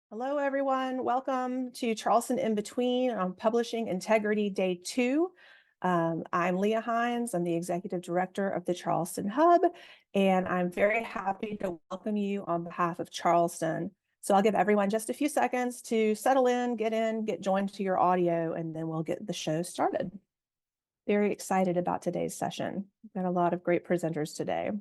Hello, everyone. Welcome to Charleston In Between on Publishing Integrity Day 2. I'm Leah Hines. I'm the Executive Director of the Charleston Hub, and I'm very happy to welcome you on behalf of Charleston. So I'll give everyone just a few seconds to settle in, get joined to your audio, and then we'll get the show started. Very excited about today's session. We've got a lot of great presenters today.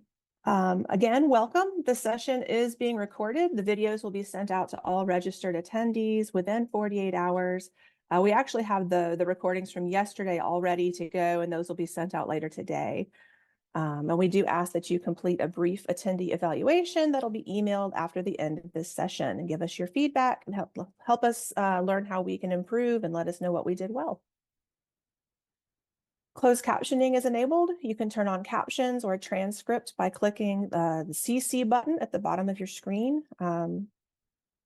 Again, welcome. The session is being recorded. The videos will be sent out to all registered attendees within 48 hours. We actually have the recordings from yesterday all ready to go, and those will be sent out later today. And we do ask that you complete a brief attendee evaluation that'll be emailed after the end of this session and give us your feedback and help us learn how we can improve and let us know what we did well. Closed captioning is enabled. You can turn on captions or a transcript by clicking the CC button at the bottom of your screen. Or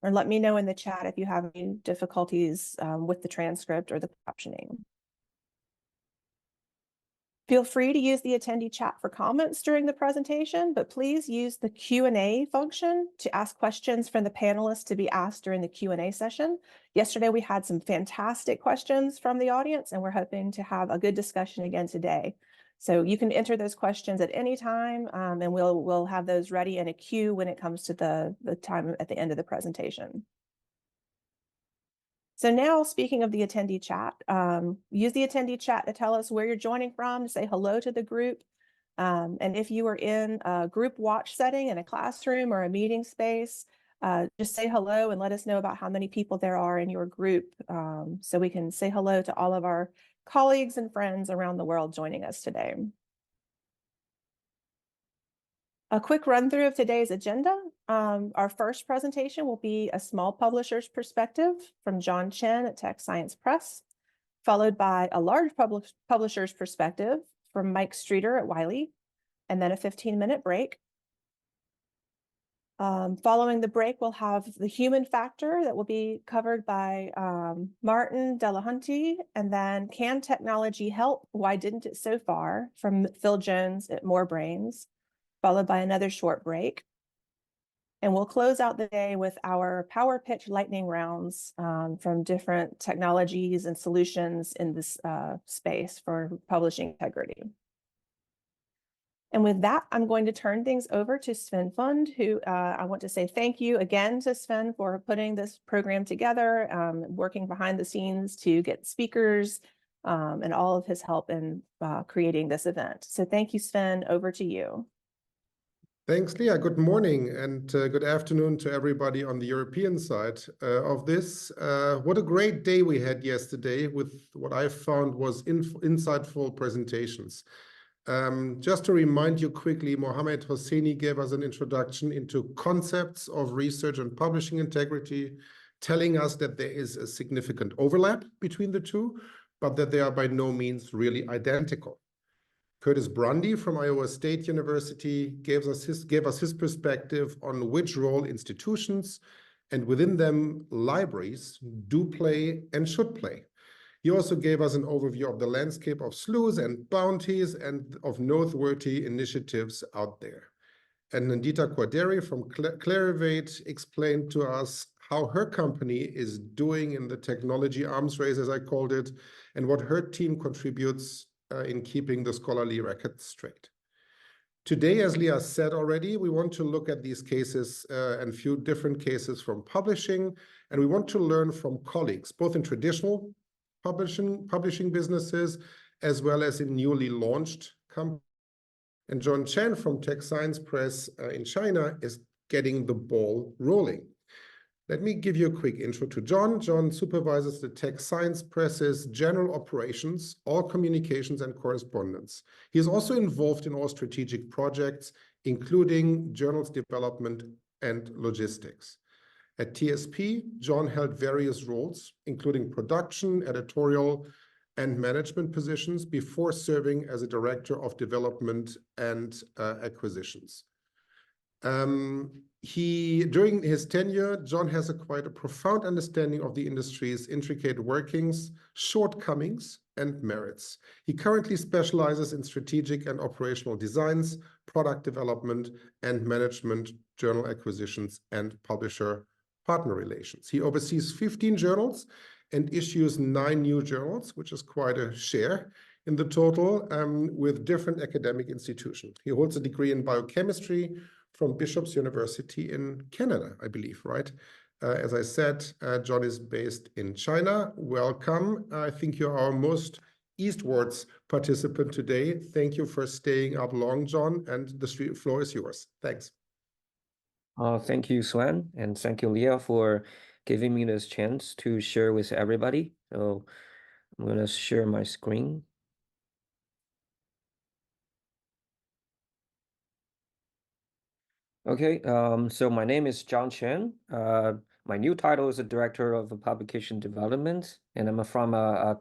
let me know in the chat if you have any difficulties with the transcript or the captioning. Feel free to use the attendee chat for comments during the presentation, but please use the Q&A function to ask questions from the panelists to be asked during the Q&A session. Yesterday, we had some fantastic questions from the audience, and we're hoping to have a good discussion again today. So you can enter those questions at any time, and we'll have those ready in a queue when it comes to the time at the end of the presentation. So now, speaking of the attendee chat, use the attendee chat to tell us where you're joining from, to say hello to the group. And if you are in a group watch setting in a classroom or a meeting space, just say hello and let us know about how many people there are in your group, so we can say hello to all of our colleagues and friends around the world joining us today. A quick run through of today's agenda. Our first presentation will be a small publisher's perspective from John Chen at Tech Science Press, followed by a large publisher's perspective from Mike Streeter at Wiley, and then a 15-minute break. Following the break, we'll have the human factor that will be covered by Martin Delahunty, and then Can Technology Help? Why Didn't It So Far? From Phil Jones at More Brains, followed by another short break. And we'll close out the day with our power pitch lightning rounds from different technologies and solutions in this space for publishing integrity. And with that, I'm going to turn things over to Sven Fund, who I want to say thank you again to Sven for putting this program together, working behind the scenes to get speakers, and all of his help in creating this event. So thank you, Sven. Over to you. Thanks, Leah. Good morning and good afternoon to everybody on the European side of this. What a great day we had yesterday with what I found was insightful presentations. Just to remind you quickly, Mohammed Hosseini gave us an introduction into concepts of research and publishing integrity, telling us that there is a significant overlap between the two, but that they are by no means really identical. Curtis Brundy from Iowa State University gave us his perspective on which role institutions and within them libraries do play and should play. He also gave us an overview of the landscape of slews and bounties and of noteworthy initiatives out there. And Nandita Quaderi from Clarivate explained to us how her company is doing in the technology arms race, as I called it, and what her team contributes in keeping the scholarly record straight. Today, as Leah said already, we want to look at these cases and a few different cases from publishing, and we want to learn from colleagues, both in traditional publishing businesses, as well as in newly launched companies. And John Chen from Tech Science Press in China is getting the ball rolling. Let me give you a quick intro to John. John supervises the Tech Science Press's general operations, all communications and correspondence. He is also involved in all strategic projects, including journals development and logistics. At TSP, John held various roles, including production, editorial, and management positions before serving as a director of development and acquisitions. During his tenure, John has acquired a profound understanding of the industry's intricate workings, shortcomings, and merits. He currently specializes in strategic and operational designs, product development, and management, journal acquisitions, and publisher partner relations. He oversees 15 journals and issues 9 new journals, which is quite a share in the total, with different academic institutions. He holds a degree in biochemistry from Bishop's University in Canada, I believe, right? As I said, John is based in China. Welcome. I think you're our most eastwards participant today. Thank you for staying up long, John, and the floor is yours. Thanks. Thank you, Sven, and thank you, Leah, for giving me this chance to share with everybody. So I'm going to share my screen. Okay, so my name is John Chen. My new title is the Director of Publication Development, and I'm from a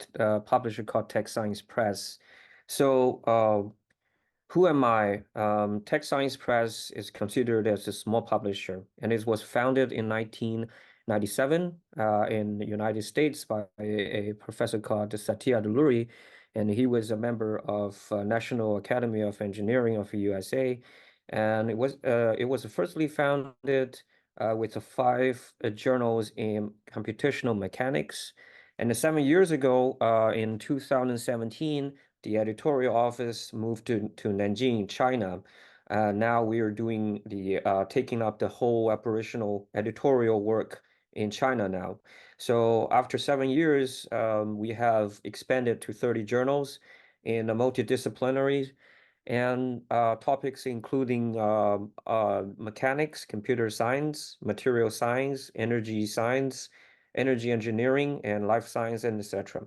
publisher called Tech Science Press. So who am I? Tech Science Press is considered as a small publisher, and it was founded in 1997 in the United States by a professor called Satya Deluri, and he was a member of National Academy of Engineering of the USA. And it was firstly founded with the 5 journals in computational mechanics. And 7 years ago, in 2017, the editorial office moved to Nanjing, China. Now we are doing taking up the whole operational editorial work in China now. So after 7 years, we have expanded to 30 journals in a multidisciplinary and topics including mechanics, computer science, material science, energy engineering, and life science, and etc.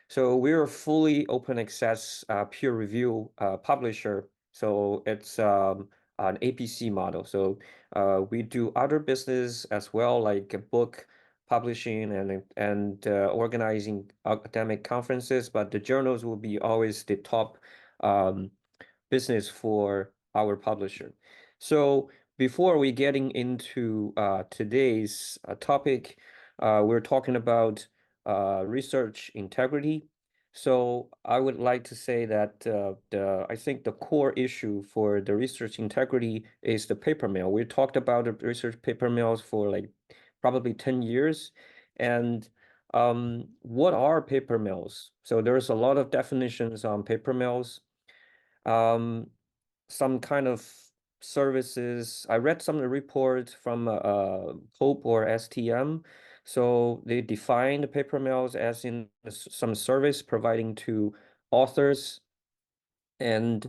So we're a fully open access peer review publisher. So it's an APC model. So we do other business as well, like book publishing and organizing academic conferences, but the journals will be always the top business for our publisher. So before we getting into today's topic, we're talking about research integrity. So I would like to say that I think the core issue for the research integrity is the paper mill. We talked about the research paper mills for like probably 10 years. And what are paper mills? So there's a lot of definitions on paper mills. Some kind of services. I read some of the reports from Hope or STM. So they define the paper mills as in some service providing to authors and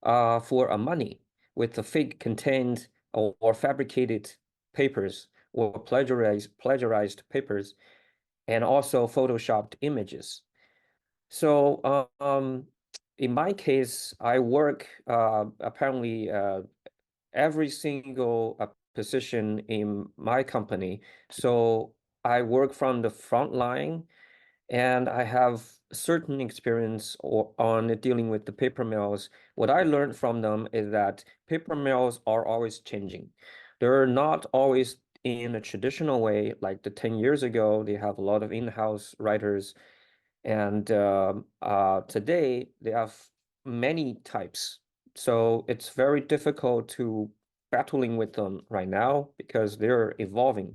for a money with the fake content or fabricated papers or plagiarized papers and also photoshopped images. So in my case, I work apparently every single position in my company. So I work from the front line, and I have certain experience on dealing with the paper mills. What I learned from them is that paper mills are always changing. They're not always in a traditional way, like the 10 years ago. They have a lot of in-house writers. And today they have many types. So it's very difficult to battling with them right now because they're evolving.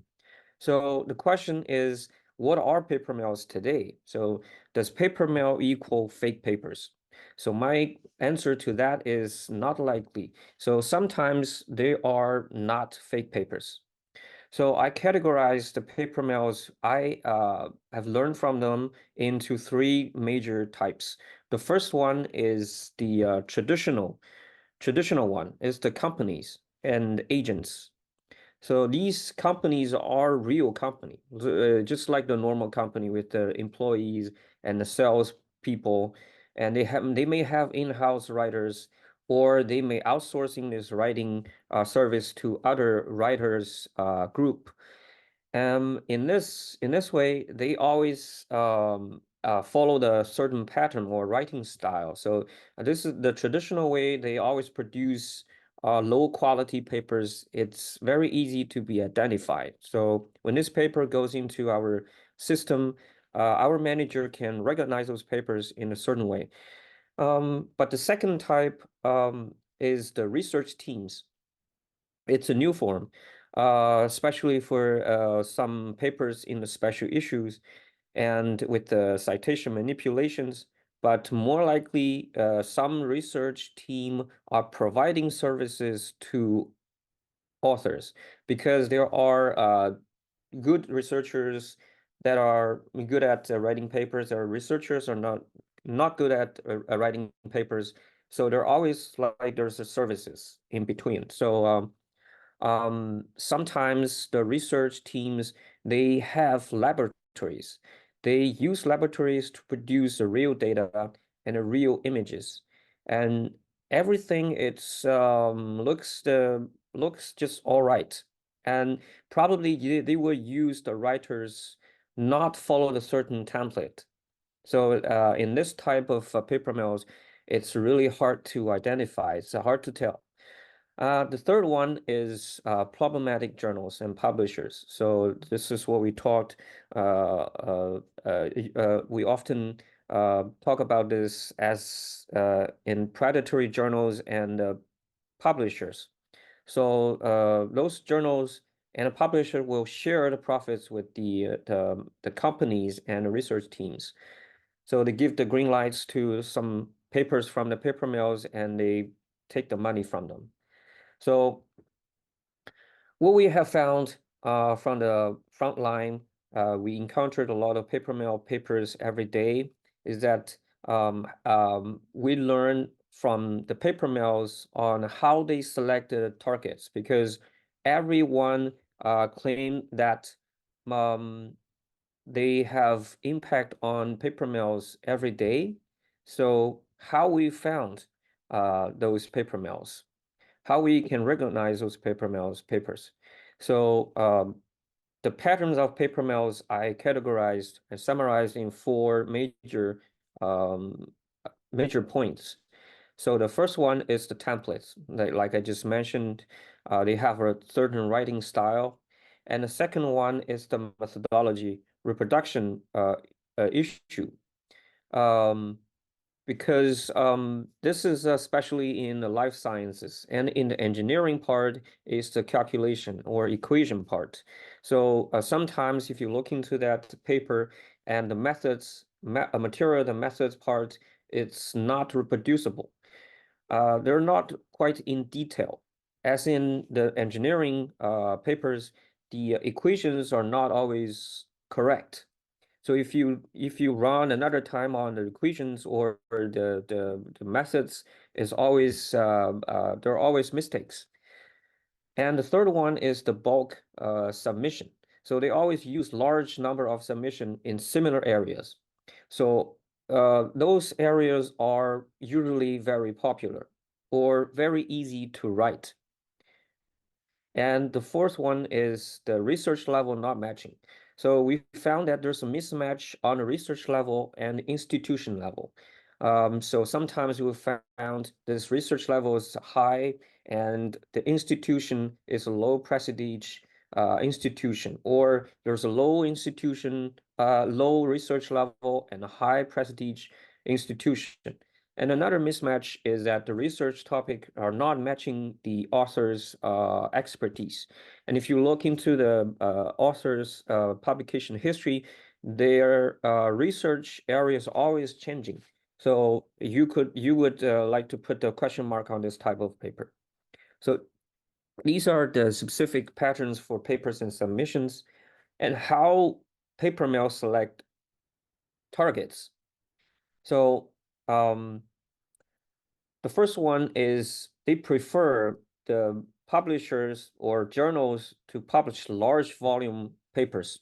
So the question is, what are paper mills today? So does paper mill equal fake papers? So my answer to that is not likely. So sometimes they are not fake papers. So I categorize the paper mills I have learned from them into 3 major types. The first one is the traditional one is the companies and agents. So these companies are real company, just like the normal company with the employees and the sales people, and they may have in-house writers, or they may outsourcing this writing service to other writers group. In this way, they always follow the certain pattern or writing style. So this is the traditional way. They always produce low quality papers. It's very easy to be identified. So when this paper goes into our system, our manager can recognize those papers in a certain way. But the second type is the research teams. It's a new form. especially for some papers in the special issues and with the citation manipulations. But more likely, some research team are providing services to authors because there are good researchers that are good at writing papers. There are researchers are not good at writing papers. So there are always like there's a services in between. So sometimes the research teams, they have laboratories. They use laboratories to produce the real data and the real images. And everything looks just all right. And probably they will use the writers not follow the certain template. So in this type of paper mills, it's really hard to identify. It's hard to tell. The third one is problematic journals and publishers. So this is what we talked. We often talk about this as in predatory journals and publishers. So those journals and a publisher will share the profits with the companies and the research teams. So they give the green lights to some papers from the paper mills and they take the money from them. So what we have found from the front line, we encountered a lot of paper mill papers every day, is that we learn from the paper mills on how they select the targets, because everyone claim that they have impact on paper mills every day. So how we found those paper mills, how we can recognize those paper mills papers. So the patterns of paper mills I categorized and summarized in four major points. So the first one is the templates. Like I just mentioned, they have a certain writing style. And the second one is the methodology reproduction issue. Because this is especially in the life sciences, and in the engineering part is the calculation or equation part. So sometimes if you look into that paper and the methods, material, the methods part, it's not reproducible. They're not quite in detail. As in the engineering papers, the equations are not always correct. So if you run another time on the equations or the methods, is always there are always mistakes. And the third one is the bulk submission. So they always use large number of submission in similar areas. So those areas are usually very popular or very easy to write. And the fourth one is the research level not matching. So we found that there's a mismatch on the research level and institution level. So sometimes we found this research level is high and the institution is a low prestige institution, or there's a low institution, low research level and a high prestige institution. And another mismatch is that the research topic are not matching the author's expertise. And if you look into the author's publication history, their research area is always changing. So you would like to put the question mark on this type of paper. So these are the specific patterns for papers and submissions, and how paper mills select targets. So the first one is they prefer the publishers or journals to publish large volume papers.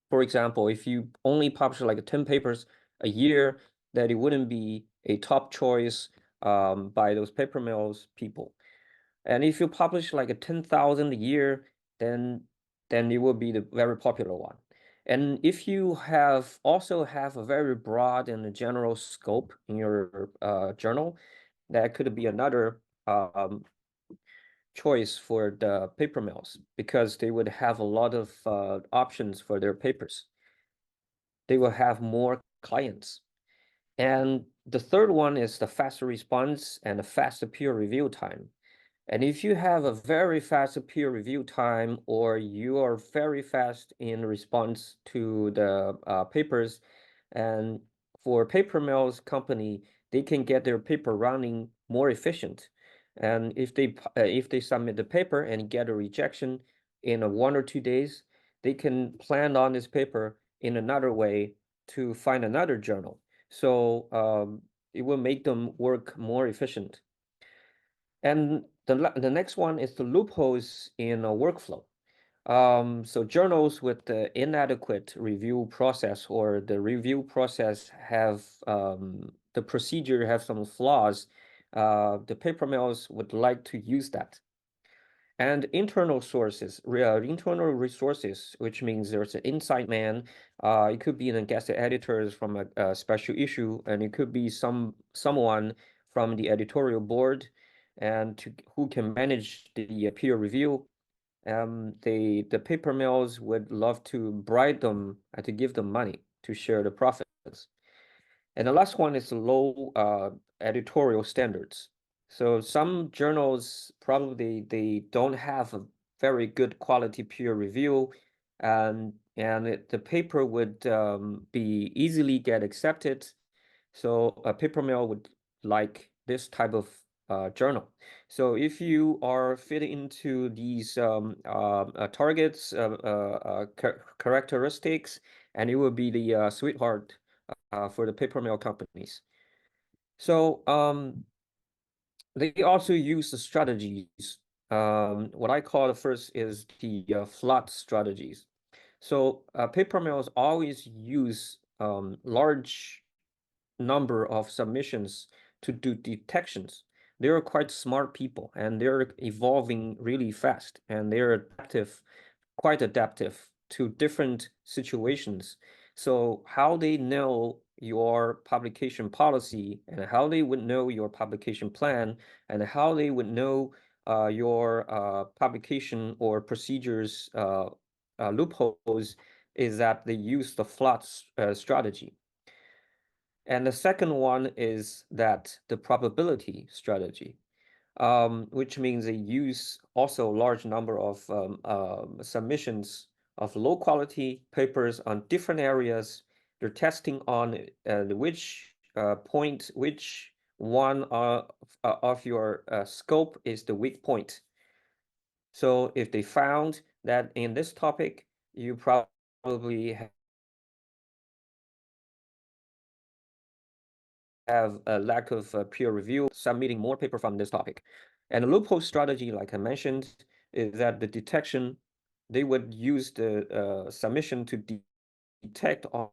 For example, if you only publish like 10 papers a year, that it wouldn't be a top choice by those paper mills people. And if you publish like 10,000 a year, then it will be the very popular one. And if you also have a very broad and a general scope in your journal, that could be another choice for the paper mills, because they would have a lot of options for their papers. They will have more clients. And the third one is the faster response and the faster peer review time. And if you have a very fast peer review time, or you are very fast in response to the papers, and for paper mills company, they can get their paper running more efficient. And if they submit the paper and get a rejection in 1 or 2 days, they can plan on this paper in another way to find another journal. So it will make them work more efficient. And the next one is the loopholes in a workflow. So journals with the inadequate review process, or the review process have the procedure have some flaws, the paper mills would like to use that. And internal internal resources, which means there's an inside man. It could be the guest editors from a special issue, and it could be someone from the editorial board, and who can manage the peer review. The paper mills would love to bribe them and to give them money to share the profits. And the last one is low editorial standards. So some journals probably they don't have a very good quality peer review, and the paper would be easily get accepted. So a paper mill would like this type of journal. So if you are fit into these targets, characteristics, and you will be the sweetheart for the paper mill companies. So they also use the strategies. What I call the first is the flood strategies. So paper mills always use large number of submissions to do detections. They're quite smart people, and they're evolving really fast, and they're adaptive, quite adaptive to different situations. So how they know your publication policy, and how they would know your publication plan, and how they would know your publication or procedures loopholes, is that they use the flood strategy. And the second one is that the probability strategy, which means they use also a large number of submissions of low quality papers on different areas. They're testing on which which one of your scope is the weak point. So if they found that in this topic, you probably have a lack of peer review, submitting more paper from this topic. And the loophole strategy, like I mentioned, is that the detection, they would use the submission to detect on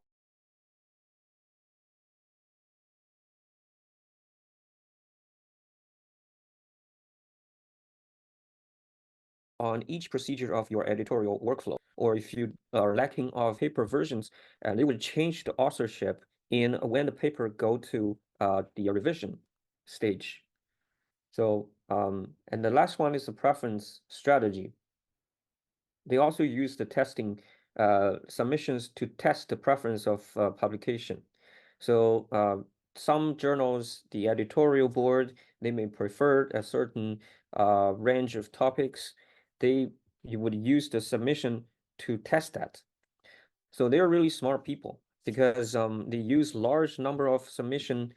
each procedure of your editorial workflow. Or if you are lacking of paper versions, they would change the authorship in when the paper go to the revision stage. So, and the last one is the preference strategy. They also use the testing submissions to test the preference of publication. So some journals, the editorial board, they may prefer a certain range of topics. You would use the submission to test that. So they're really smart people, because they use large number of submission,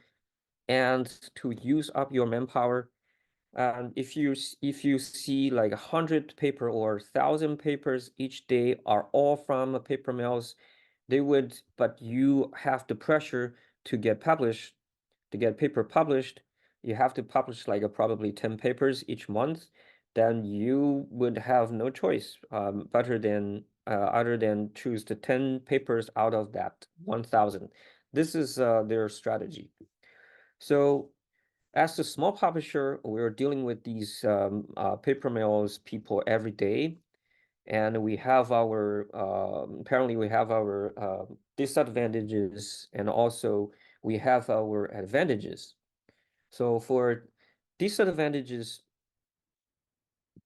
and to use up your manpower. And if you see like 100 paper or 1,000 papers each day are all from paper mills, but you have the pressure to get published, to get paper published. You have to publish like probably 10 papers each month. Then you would have no choice other than choose the 10 papers out of that 1,000. This is their strategy. So as a small publisher, we're dealing with these paper mills people every day, and we have our apparently we have our disadvantages, and also we have our advantages. So for disadvantages,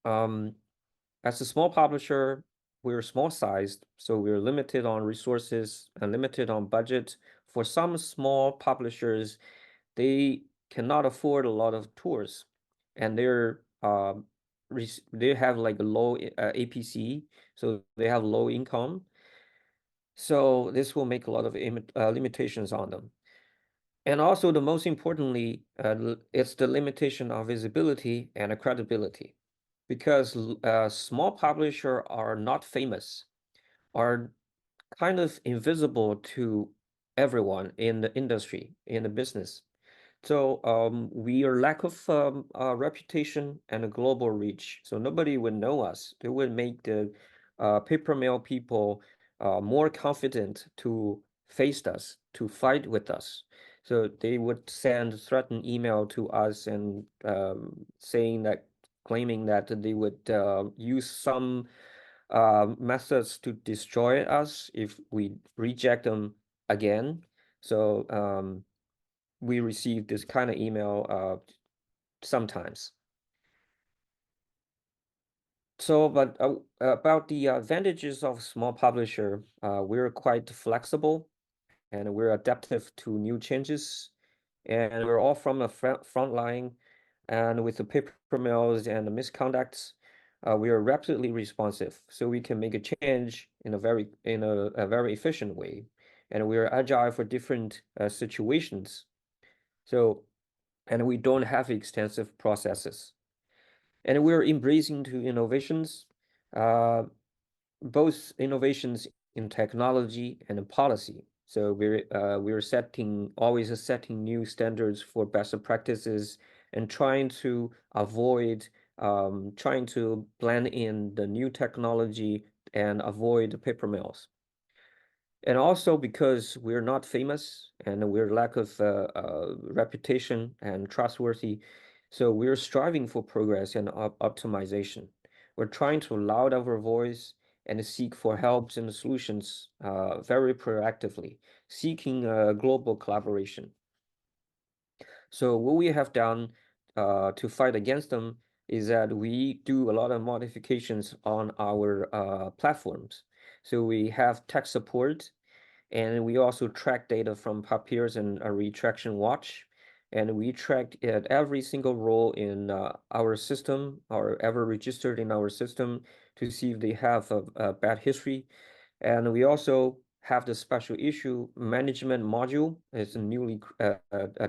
as a small publisher, we're small sized, so we're limited on resources and limited on budget. For some small publishers, they cannot afford a lot of tours, and they're they have like a low APC, so they have low income. So this will make a lot of limitations on them. And also, the most importantly, it's the limitation of visibility and credibility, because small publishers are not famous, are kind of invisible to everyone in the industry, in the business. So we are lack of reputation and a global reach. So nobody would know us. It would make the paper mail people more confident to face us, to fight with us. So they would send threatened email to us and claiming that they would use some methods to destroy us if we reject them again. So we receive this kind of email sometimes. So, but about the advantages of small publisher, we're quite flexible and we're adaptive to new changes, and we're all from the front line. And with the paper mills and the misconducts, we are rapidly responsive, so we can make a change in a very efficient way, and we are agile for different situations. So, and we don't have extensive processes, and we're embracing to innovations, uh, both innovations in technology and in policy. So we're always setting new standards for best practices and trying to avoid trying to blend in the new technology and avoid paper mills. And also because we're not famous and we're lack of reputation and trustworthy, so we're striving for progress and optimization. We're trying to loud our voice and seek for helps and solutions very proactively, seeking global collaboration. So what we have done to fight against them is that we do a lot of modifications on our platforms. So we have tech support, and we also track data from peers and a retraction watch. And we track every single role in our system or ever registered in our system to see if they have a bad history. And we also have the special issue management module. It's newly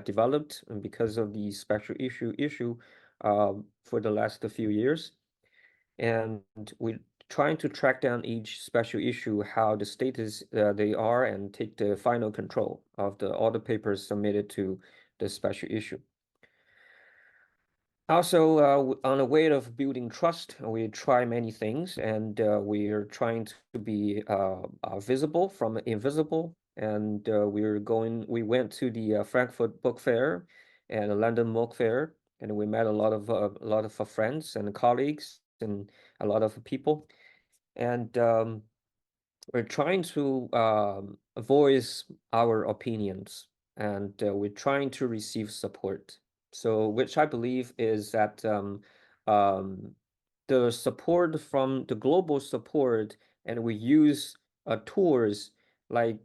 developed because of the special issue for the last few years. And we're trying to track down each special issue, how the status they are, and take the final control of all the papers submitted to the special issue. Also, on the way of building trust, we try many things, and we are trying to be visible from invisible. And we went to the Frankfurt Book Fair and the London Book Fair, and we met a lot of friends and colleagues and a lot of people. And we're trying to voice our opinions, and we're trying to receive support. So, which I believe is that the support from the global support, and we use tours like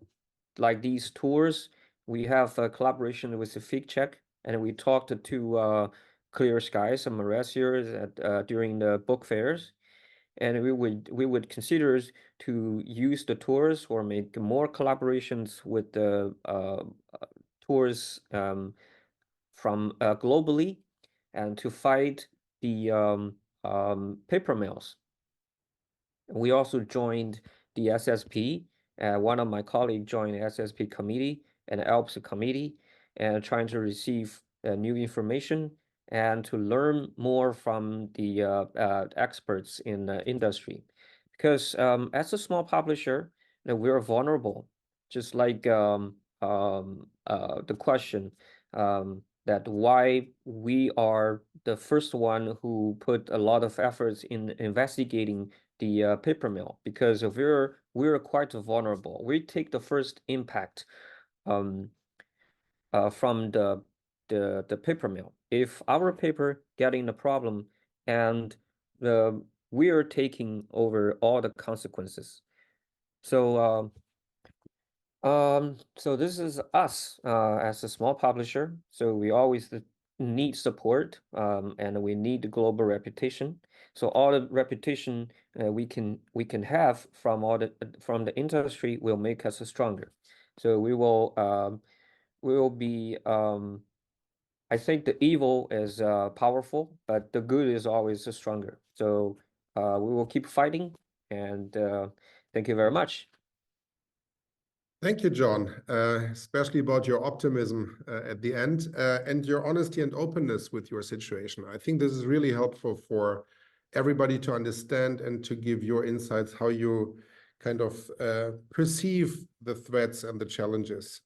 these tours. We have a collaboration with the Fig Check, and we talked to Clear Skies and Maressiers during the book fairs, and we would consider to use the tours or make more collaborations with the tours from globally, and to fight the paper mills. We also joined the SSP. One of my colleagues joined the SSP committee and ALPS committee, and trying to receive new information and to learn more from the experts in the industry. Because as a small publisher, we're vulnerable, just like the question that why we are the first one who put a lot of efforts in investigating the paper mill, because we're quite vulnerable. We take the first impact from the paper mill. If our paper getting the problem, and we are taking over all the consequences. So so this is us as a small publisher. So we always need support, and we need the global reputation. So all the reputation we can have from from the industry will make us stronger. So we will be I think the evil is powerful, but the good is always stronger. So we will keep fighting, and thank you very much. Thank you, John, especially about your optimism at the end and your honesty and openness with your situation. I think this is really helpful for everybody to understand and to give your insights how you kind of perceive the threats and the challenges.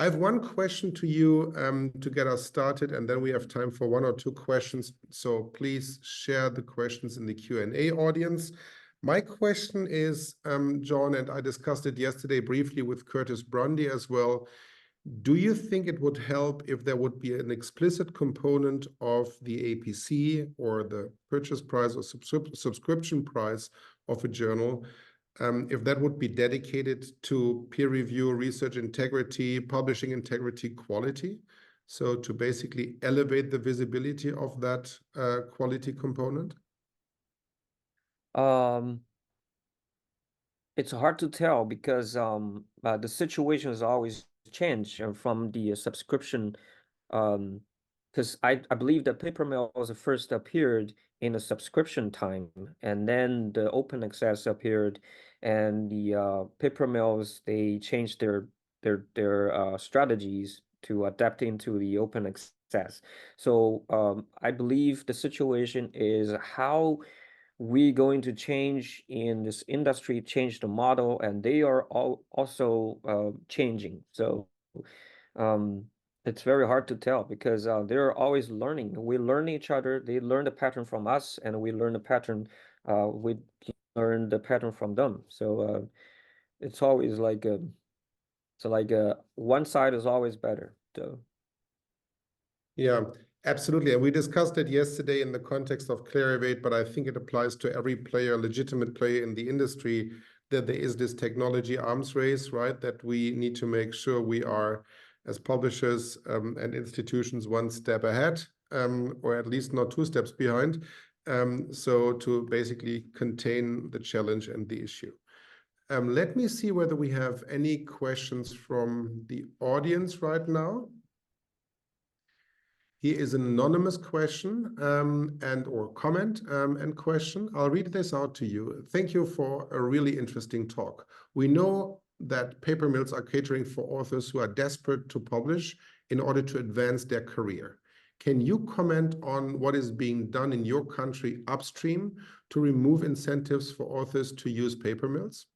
I have one question to you to get us started, and then we have time for 1 or 2 questions. So please share the questions in the Q&A audience. My question is, John, and I discussed it yesterday briefly with Curtis Brundy as well. Do you think it would help if there would be an explicit component of the APC or the purchase price or subscription price of a journal, if that would be dedicated to peer review, research integrity, publishing integrity, quality? So to basically elevate the visibility of that quality component? It's hard to tell because the situation has always changed from the subscription. Because I believe that paper mills first appeared in the subscription time, and then the open access appeared, and the paper mills, they changed their strategies to adapt into the open access. So I believe the situation is how we going to change in this industry, change the model, and they are also changing. So it's very hard to tell because they're always learning. We learn each other. They learn the pattern from us, and we learn the pattern. We learn the pattern from them. So it's always like one side is always better. So. Yeah, absolutely. And we discussed it yesterday in the context of Clarivate, but I think it applies to every player, legitimate player in the industry, that there is this technology arms race, right? That we need to make sure we are, as publishers and institutions, 1 step ahead, or at least not 2 steps behind. So to basically contain the challenge and the issue. Let me see whether we have any questions from the audience right now. Here is an anonymous question and or comment and question. I'll read this out to you. Thank you for a really interesting talk. We know that paper mills are catering for authors who are desperate to publish in order to advance their career. Can you comment on what is being done in your country upstream to remove incentives for authors to use paper mills?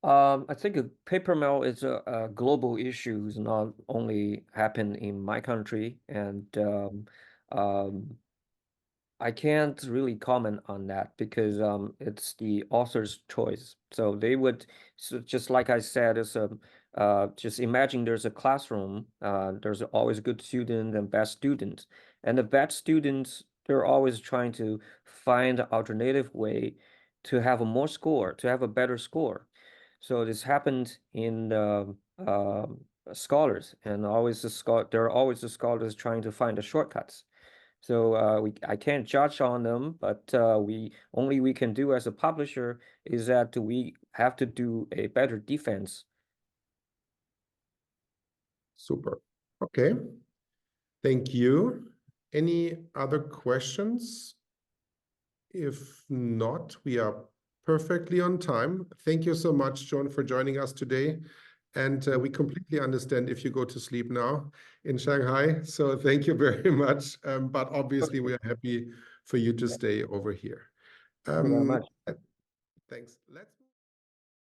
I think a paper mill is a global issue. It's not only happen in my country, and I can't really comment on that because it's the author's choice. So they would, so just like I said, it's just imagine there's a classroom. There's always good students and bad students, and the bad students, they're always trying to find an alternative way to have a more score, to have a better score. So this happened in scholars, and always there are always the scholars trying to find the shortcuts. So I can't judge on them, but we can do as a publisher is that we have to do a better defense. Super. Okay. Thank you. Any other questions? If not, we are perfectly on time. Thank you so much, John, for joining us today. And we completely understand if you go to sleep now in Shanghai. So thank you very much. But obviously, we are happy for you to stay over here. Thank you very much. Thanks. Let's